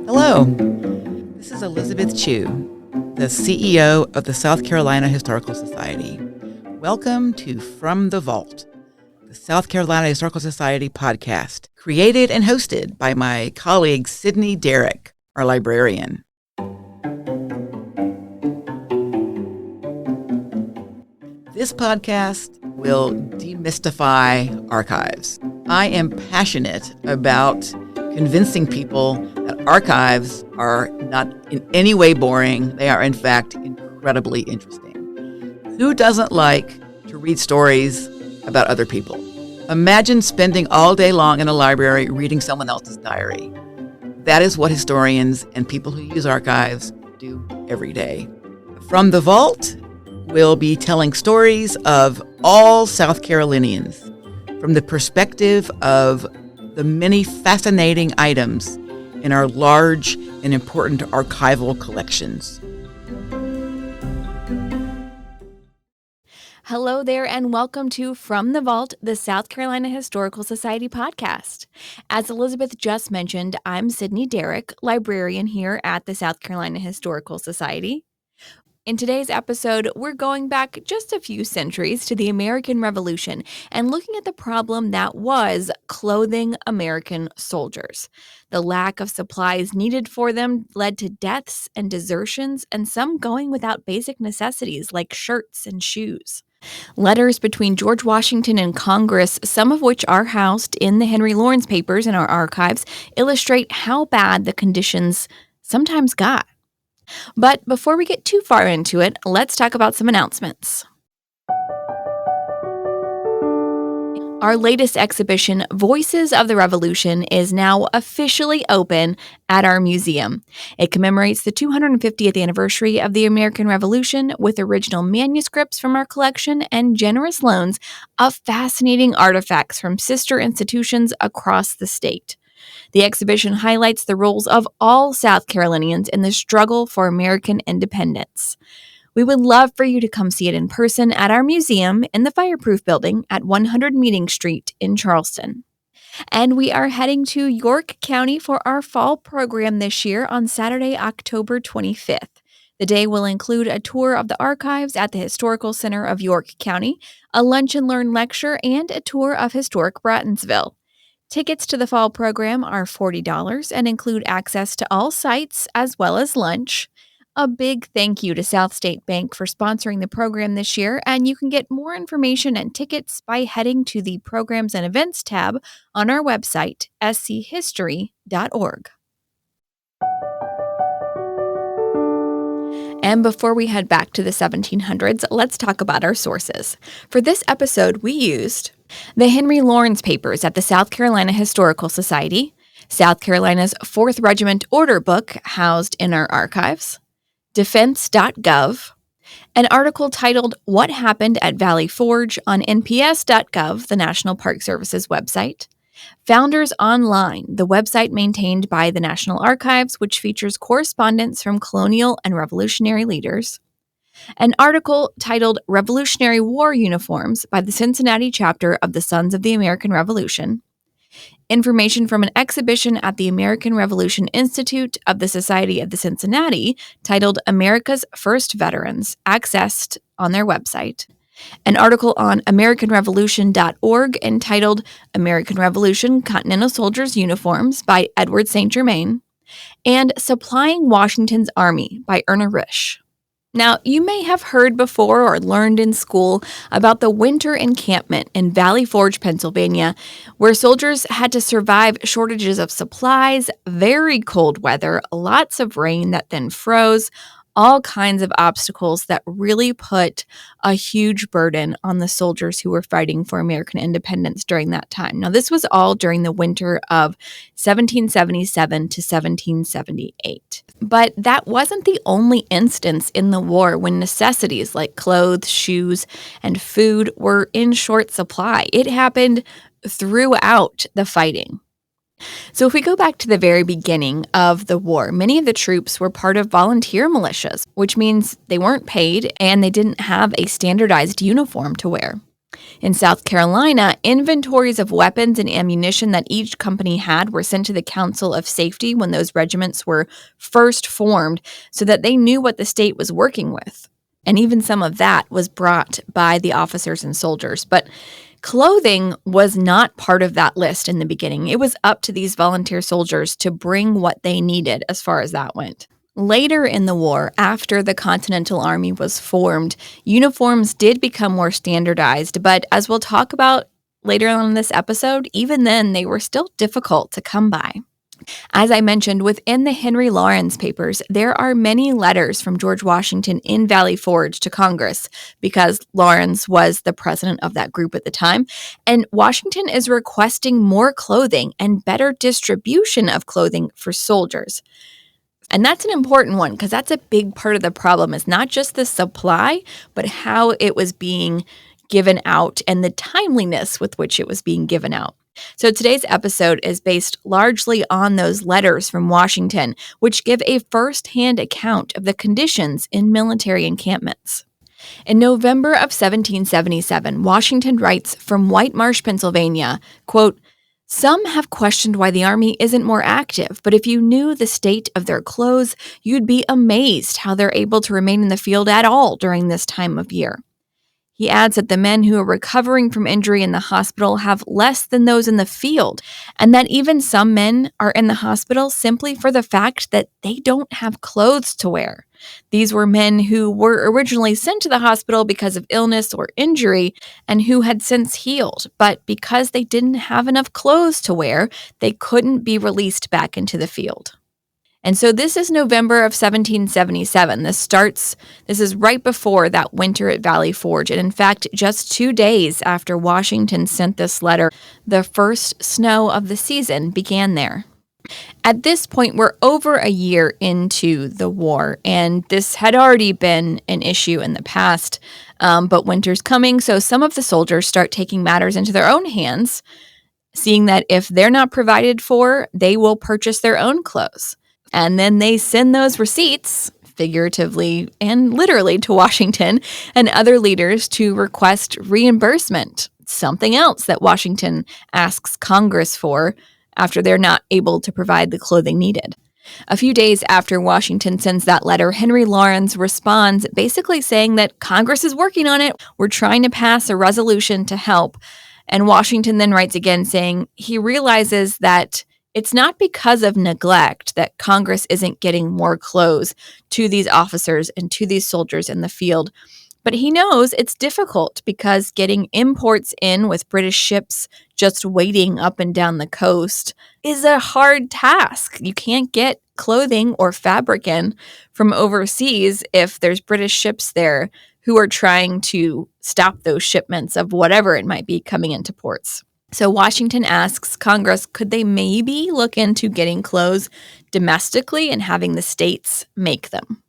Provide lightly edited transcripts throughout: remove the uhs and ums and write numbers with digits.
Hello, this is Elizabeth Chu, the CEO of the South Carolina Historical Society. Welcome to From the Vault, the South Carolina Historical Society podcast, created and hosted by my colleague Sydney Derrick, our librarian. This podcast will demystify archives. I am passionate about convincing people that archives are not in any way boring. They are, in fact, incredibly interesting. Who doesn't like to read stories about other people? Imagine spending all day long in a library reading someone else's diary. That is what historians and people who use archives do every day. From the Vault, we'll be telling stories of all South Carolinians from the perspective of the many fascinating items in our large and important archival collections. Hello there, and welcome to From the Vault, the South Carolina Historical Society podcast. As Elizabeth just mentioned, I'm Sydney Derrick, librarian here at the South Carolina Historical Society. In today's episode, we're going back just a few centuries to the American Revolution and looking at the problem that was clothing American soldiers. The lack of supplies needed for them led to deaths and desertions, and some going without basic necessities like shirts and shoes. Letters between George Washington and Congress, some of which are housed in the Henry Lawrence papers in our archives, illustrate how bad the conditions sometimes got. But before we get too far into it, let's talk about some announcements. Our latest exhibition, Voices of the Revolution, is now officially open at our museum. It commemorates the 250th anniversary of the American Revolution with original manuscripts from our collection and generous loans of fascinating artifacts from sister institutions across the state. The exhibition highlights the roles of all South Carolinians in the struggle for American independence. We would love for you to come see it in person at our museum in the Fireproof Building at 100 Meeting Street in Charleston. And we are heading to York County for our fall program this year on Saturday, October 25th. The day will include a tour of the archives at the Historical Center of York County, a lunch and learn lecture, and a tour of historic Brattonville. Tickets to the fall program are $40 and include access to all sites as well as lunch. A big thank you to South State Bank for sponsoring the program this year, and you can get more information and tickets by heading to the Programs and Events tab on our website, schistory.org. And before we head back to the 1700s, let's talk about our sources. For this episode, we used the Henry Lawrence papers at the South Carolina Historical Society, South Carolina's 4th Regiment Order Book housed in our archives, defense.gov, an article titled What Happened at Valley Forge on nps.gov, the National Park Service's website, Founders Online, the website maintained by the National Archives, which features correspondence from colonial and revolutionary leaders, an article titled Revolutionary War Uniforms by the Cincinnati chapter of the Sons of the American Revolution, information from an exhibition at the American Revolution Institute of the Society of the Cincinnati titled America's First Veterans, accessed on their website, an article on AmericanRevolution.org entitled American Revolution Continental Soldiers' Uniforms by Edward St. Germain, and Supplying Washington's Army by Erna Risch. Now, you may have heard before or learned in school about the winter encampment in Valley Forge, Pennsylvania, where soldiers had to survive shortages of supplies, very cold weather, lots of rain that then froze, all kinds of obstacles that really put a huge burden on the soldiers who were fighting for American independence during that time. Now, this was all during the winter of 1777 to 1778. But that wasn't the only instance in the war when necessities like clothes, shoes, and food were in short supply. It happened throughout the fighting. So if we go back to the very beginning of the war, many of the troops were part of volunteer militias, which means they weren't paid and they didn't have a standardized uniform to wear. In South Carolina, inventories of weapons and ammunition that each company had were sent to the Council of Safety when those regiments were first formed so that they knew what the state was working with. And even some of that was brought by the officers and soldiers. But clothing was not part of that list in the beginning. It was up to these volunteer soldiers to bring what they needed as far as that went. Later in the war, after the Continental Army was formed, uniforms did become more standardized, but as we'll talk about later on in this episode, even then they were still difficult to come by. As I mentioned, within the Henry Lawrence papers, there are many letters from George Washington in Valley Forge to Congress because Lawrence was the president of that group at the time. And Washington is requesting more clothing and better distribution of clothing for soldiers. And that's an important one because that's a big part of the problem is not just the supply, but how it was being given out and the timeliness with which it was being given out. So today's episode is based largely on those letters from Washington, which give a first-hand account of the conditions in military encampments. In November of 1777, Washington writes from White Marsh, Pennsylvania, quote, "Some have questioned why the Army isn't more active, but if you knew the state of their clothes, you'd be amazed how they're able to remain in the field at all during this time of year." He adds that the men who are recovering from injury in the hospital have less than those in the field, and that even some men are in the hospital simply for the fact that they don't have clothes to wear. These were men who were originally sent to the hospital because of illness or injury and who had since healed, but because they didn't have enough clothes to wear, they couldn't be released back into the field. And so this is November of 1777. This is right before that winter at Valley Forge. And in fact, just 2 days after Washington sent this letter, the first snow of the season began there. At this point, we're over a year into the war, and this had already been an issue in the past, but winter's coming, so some of the soldiers start taking matters into their own hands, seeing that if they're not provided for, they will purchase their own clothes. And then they send those receipts, figuratively and literally, to Washington and other leaders to request reimbursement, something else that Washington asks Congress for after they're not able to provide the clothing needed. A few days after Washington sends that letter, Henry Lawrence responds basically saying that Congress is working on it. We're trying to pass a resolution to help. And Washington then writes again saying he realizes that it's not because of neglect that Congress isn't getting more clothes to these officers and to these soldiers in the field, but he knows it's difficult because getting imports in with British ships just waiting up and down the coast is a hard task. You can't get clothing or fabric in from overseas if there's British ships there who are trying to stop those shipments of whatever it might be coming into ports. So Washington asks Congress, could they maybe look into getting clothes domestically and having the states make them?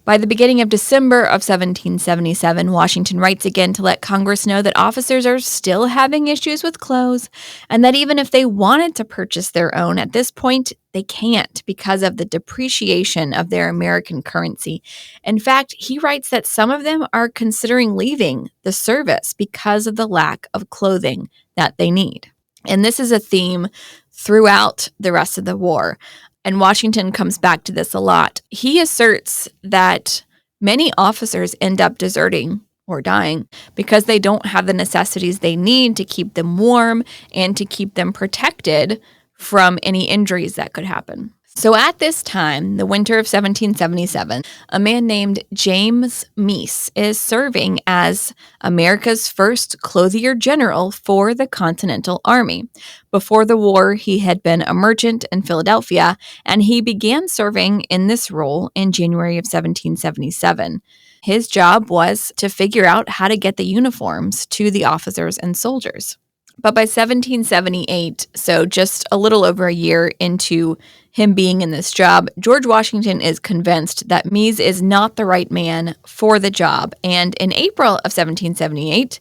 By the beginning of December of 1777, Washington writes again to let Congress know that officers are still having issues with clothes and that even if they wanted to purchase their own, at this point, they can't because of the depreciation of their American currency. In fact, he writes that some of them are considering leaving the service because of the lack of clothing that they need. And this is a theme throughout the rest of the war. And Washington comes back to this a lot. He asserts that many officers end up deserting or dying because they don't have the necessities they need to keep them warm and to keep them protected from any injuries that could happen. So at this time, the winter of 1777, a man named James Meese is serving as America's first clothier general for the Continental Army. Before the war, he had been a merchant in Philadelphia, and he began serving in this role in January of 1777. His job was to figure out how to get the uniforms to the officers and soldiers. But by 1778, so just a little over a year into him being in this job, George Washington is convinced that Meese is not the right man for the job. And in April of 1778,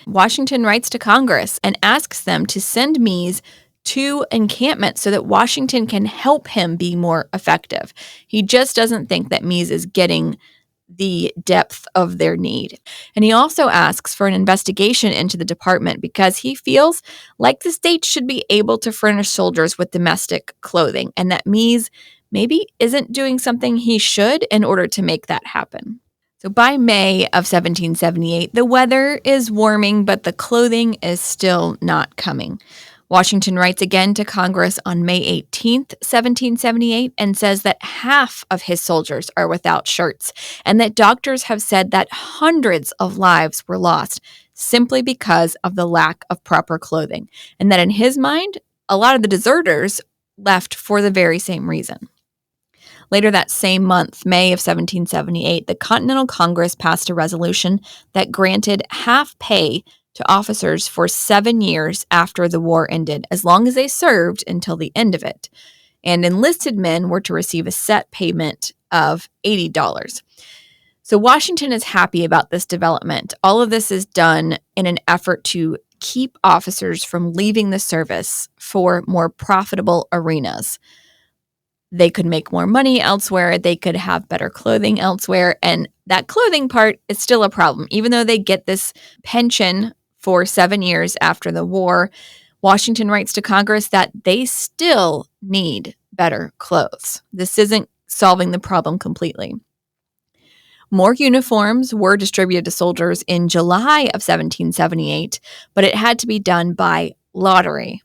Washington writes to Congress and asks them to send Meese to encampments so that Washington can help him be more effective. He just doesn't think that Meese is getting the depth of their need. And he also asks for an investigation into the department because he feels like the state should be able to furnish soldiers with domestic clothing, and that Mies maybe isn't doing something he should in order to make that happen. So by May of 1778, the weather is warming, but the clothing is still not coming. Washington writes again to Congress on May 18th, 1778, and says that half of his soldiers are without shirts, and that doctors have said that hundreds of lives were lost simply because of the lack of proper clothing, and that in his mind, a lot of the deserters left for the very same reason. Later that same month, May of 1778, the Continental Congress passed a resolution that granted half pay to officers for 7 years after the war ended, as long as they served until the end of it. And enlisted men were to receive a set payment of $80. So Washington is happy about this development. All of this is done in an effort to keep officers from leaving the service for more profitable arenas. They could make more money elsewhere. They could have better clothing elsewhere. And that clothing part is still a problem. Even though they get this pension for 7 years after the war, Washington writes to Congress that they still need better clothes. This isn't solving the problem completely. More uniforms were distributed to soldiers in July of 1778, but it had to be done by lottery.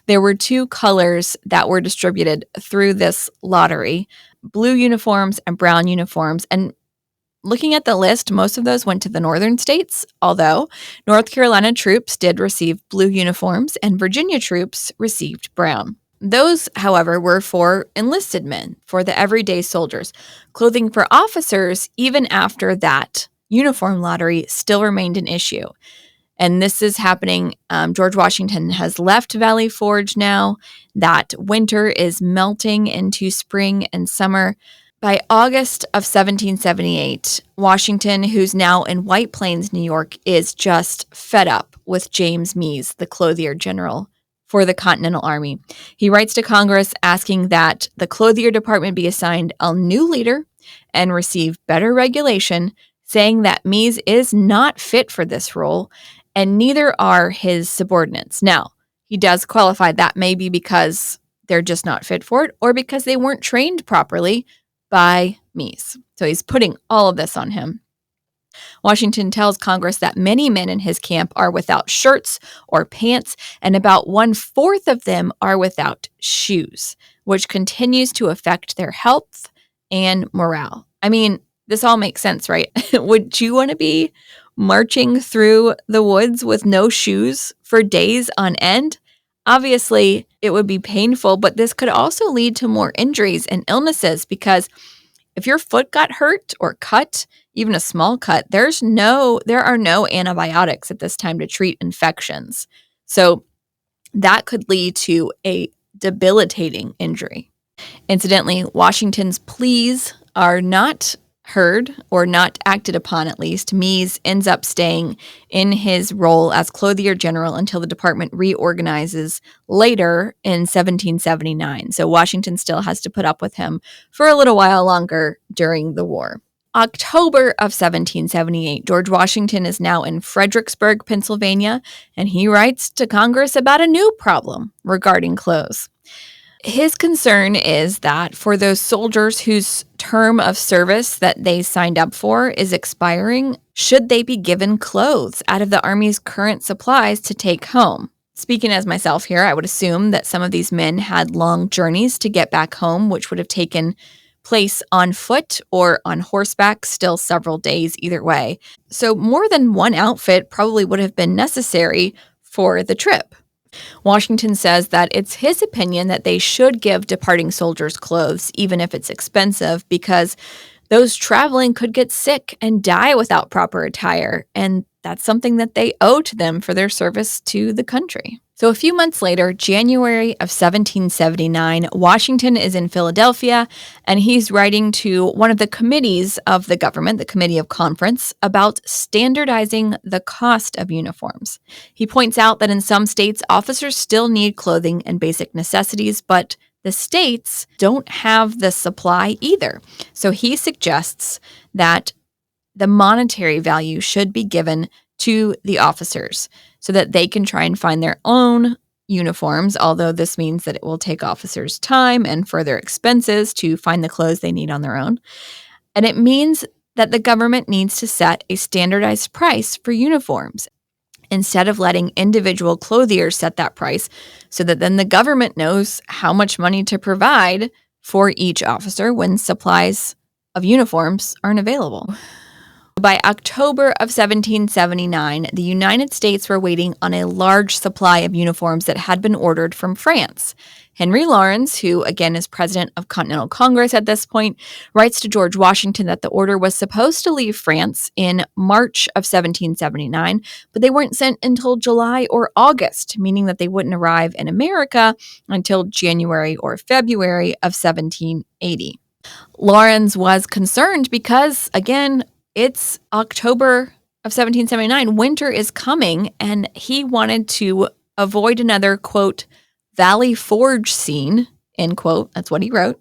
There were 2 colors that were distributed through this lottery, blue uniforms and brown uniforms. And looking at the list, most of those went to the northern states, although North Carolina troops did receive blue uniforms and Virginia troops received brown. Those, however, were for enlisted men, for the everyday soldiers. Clothing for officers, even after that uniform lottery, still remained an issue. And this is happening. George Washington has left Valley Forge now. That winter is melting into spring and summer. By August of 1778, Washington, who's now in White Plains, New York, is just fed up with James Mies, the clothier general for the Continental Army. He writes to Congress asking that the clothier department be assigned a new leader and receive better regulation, saying that Mies is not fit for this role, and neither are his subordinates. Now, he does qualify that may be because they're just not fit for it or because they weren't trained properly by Mies. So he's putting all of this on him. Washington tells Congress that many men in his camp are without shirts or pants, and about 1/4 of them are without shoes, which continues to affect their health and morale. I mean, this all makes sense, right? Would you want to be marching through the woods with no shoes for days on end? Obviously, it would be painful, but this could also lead to more injuries and illnesses because if your foot got hurt or cut, even a small cut, there are no antibiotics at this time to treat infections. So that could lead to a debilitating injury. Incidentally, Washington's pleas are not heard or not acted upon, at least. Mies ends up staying in his role as clothier general until the department reorganizes later in 1779. So Washington still has to put up with him for a little while longer during the war. October of 1778, George Washington is now in Fredericksburg, Pennsylvania, and he writes to Congress about a new problem regarding clothes. His concern is that for those soldiers whose term of service that they signed up for is expiring, should they be given clothes out of the Army's current supplies to take home? Speaking as myself here, I would assume that some of these men had long journeys to get back home, which would have taken place on foot or on horseback, still several days either way. So more than one outfit probably would have been necessary for the trip. Washington says that it's his opinion that they should give departing soldiers clothes, even if it's expensive, because those traveling could get sick and die without proper attire, and that's something that they owe to them for their service to the country. So a few months later, January of 1779, Washington is in Philadelphia, and he's writing to one of the committees of the government, the Committee of Conference, about standardizing the cost of uniforms. He points out that in some states, officers still need clothing and basic necessities, but the states don't have the supply either. So he suggests that the monetary value should be given to the officers so that they can try and find their own uniforms, although this means that it will take officers time and further expenses to find the clothes they need on their own. And it means that the government needs to set a standardized price for uniforms instead of letting individual clothiers set that price, so that then the government knows how much money to provide for each officer when supplies of uniforms aren't available. By October of 1779, the United States were waiting on a large supply of uniforms that had been ordered from France. Henry Lawrence, who again is president of Continental Congress at this point, writes to George Washington that the order was supposed to leave France in March of 1779, but they weren't sent until July or August, meaning that they wouldn't arrive in America until January or February of 1780. Lawrence was concerned because, again, it's October of 1779. Winter is coming, and he wanted to avoid another, quote, Valley Forge scene, end quote. That's what he wrote.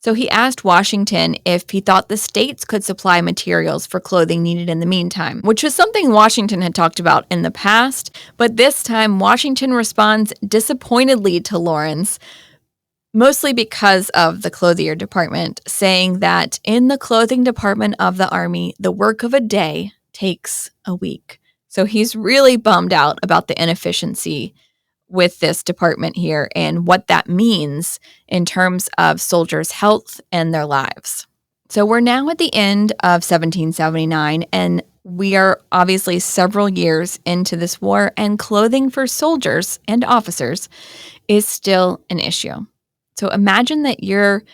So he asked Washington if he thought the states could supply materials for clothing needed in the meantime, which was something Washington had talked about in the past. But this time, Washington responds disappointedly to Lawrence, mostly because of the clothier department, saying that in the clothing department of the Army, the work of a day takes a week. So he's really bummed out about the inefficiency with this department here and what that means in terms of soldiers' health and their lives. So we're now at the end of 1779, and we are obviously several years into this war, and clothing for soldiers and officers is still an issue. So imagine that you're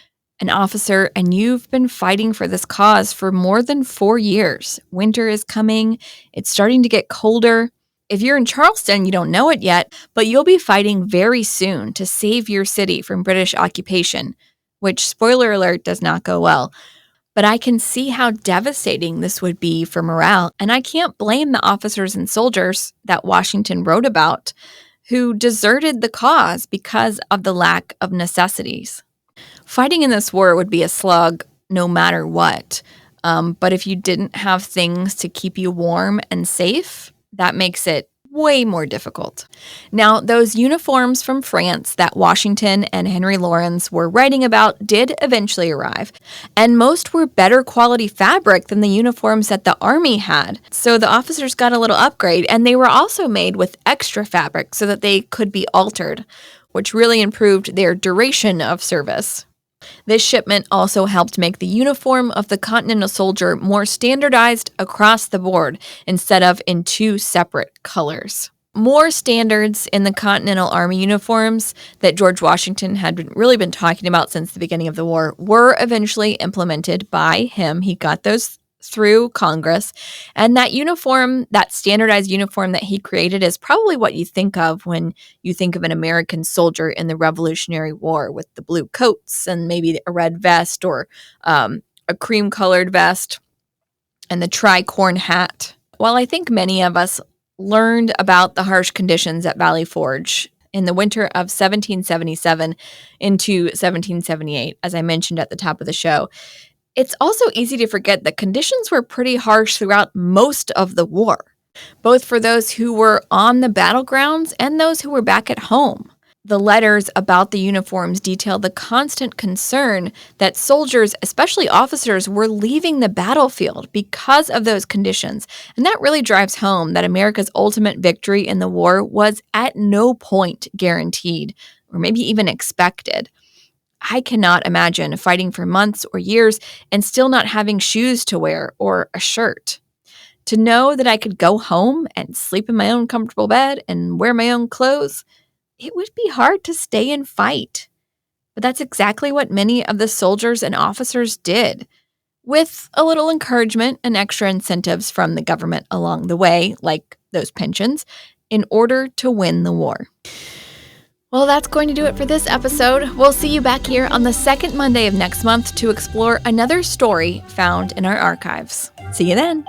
an officer and you've been fighting for this cause for more than 4 years. Winter is coming. It's starting to get colder. If you're in Charleston, you don't know it yet, but you'll be fighting very soon to save your city from British occupation, which, spoiler alert, does not go well. But I can see how devastating this would be for morale, and I can't blame the officers and soldiers that Washington wrote about who deserted the cause because of the lack of necessities. Fighting in this war would be a slug no matter what. But if you didn't have things to keep you warm and safe, that makes it way more difficult. Now, those uniforms from France that Washington and Henry Lawrence were writing about did eventually arrive, and most were better quality fabric than the uniforms that the Army had. So the officers got a little upgrade, and they were also made with extra fabric so that they could be altered, which really improved their duration of service. This shipment also helped make the uniform of the Continental soldier more standardized across the board instead of in two separate colors. More standards in the Continental Army uniforms that George Washington had really been talking about since the beginning of the war were eventually implemented by him. He got those through Congress. And that uniform, that standardized uniform that he created, is probably what you think of when you think of an American soldier in the Revolutionary War, with the blue coats and maybe a red vest or a cream-colored vest and the tricorn hat. While I think many of us learned about the harsh conditions at Valley Forge in the winter of 1777 into 1778, as I mentioned at the top of the show, it's also easy to forget that conditions were pretty harsh throughout most of the war, both for those who were on the battlegrounds and those who were back at home. The letters about the uniforms detail the constant concern that soldiers, especially officers, were leaving the battlefield because of those conditions. And that really drives home that America's ultimate victory in the war was at no point guaranteed, or maybe even expected. I cannot imagine fighting for months or years and still not having shoes to wear or a shirt. To know that I could go home and sleep in my own comfortable bed and wear my own clothes, it would be hard to stay and fight. But that's exactly what many of the soldiers and officers did, with a little encouragement and extra incentives from the government along the way, like those pensions, in order to win the war. Well, that's going to do it for this episode. We'll see you back here on the second Monday of next month to explore another story found in our archives. See you then.